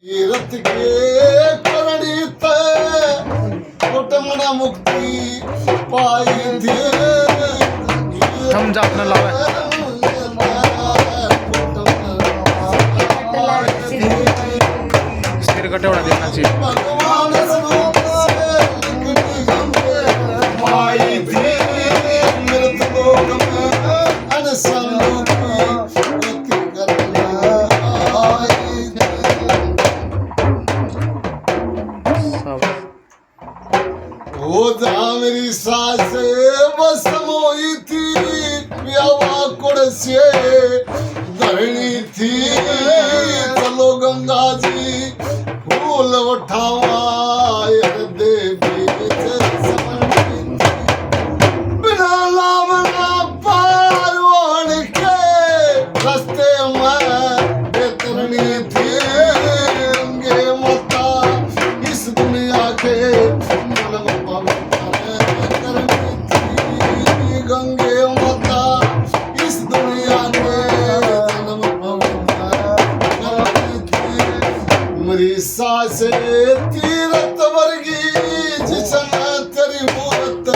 तीरथ के करणीत कुटुंबना मुक्ती पाई थी थम जा अपना लावा सिर का टेवड़ा देखना चाहिए भगवान स्वरूप से लिखनी पाई थी मृत लोक में अनसंग गति करने आई वो जहाँ मेरी सास बस मोई थी प्यावा कुड़ से धरनी थी चलो गंगा जी फूल उठावा यार देवी समर्पित बिना लावना पार ओढ़ के रास्ते में बेतरनी थी गंगे माता इस दुनिया के मन में पवित्र करनी थी गंगे माता इस दुनिया के मन में पवित्र करनी थी मेरी सास तीरथ वर्गी जिसने तेरी मूरत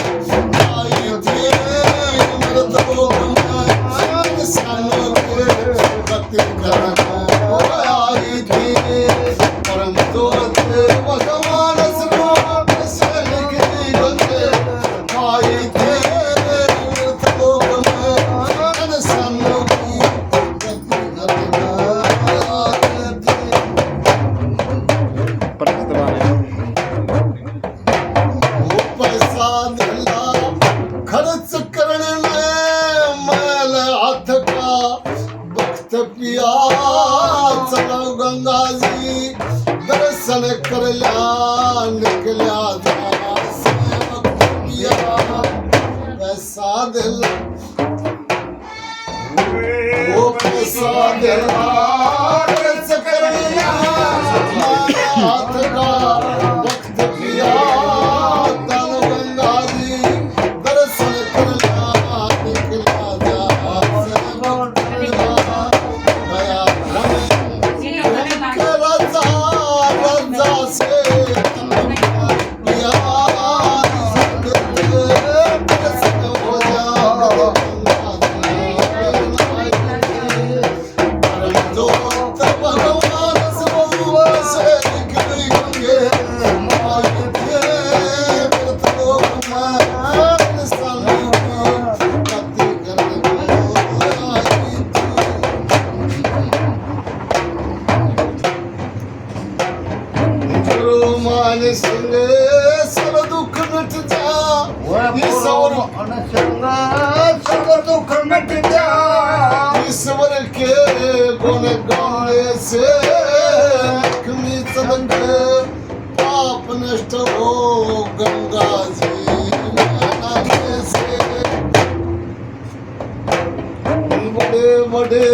आई थी मृत लोक में इंसानों के गति करने आई थी परम दूत भगवान स्वरूप से निकली गंगे आई थी मृत लोक में इंसानों की गति करने आई थी वो पैसा धंधा खर्च करने में मैल हाथ का वक्त पिया चलो गंगा जी दर्शन कर लिया निकलिया जहाँ से वक्त पिया पैसा दिला वो पैसा दिला खर्च कर लिया मैल हाथ का वक्त पिया चलो गंगा जी दर्शन कर लिया निकलिया जहाँ से वक्त पिया दया धर्म के राजा राजा से पिया दर्शन हो जा परम दूत भगवान स्वरूप से निकली गंगे आई थी मृत लोक में इंसानों की गति करने आई थी गुरु मान सिंह सब दुख मिट जा ईश्वर सब दुख मिट जा ईश्वर के गुण गाने से लक्ष्मी चंद पाप नष्ट हो गंगा जी नहाने से बड़े बड़े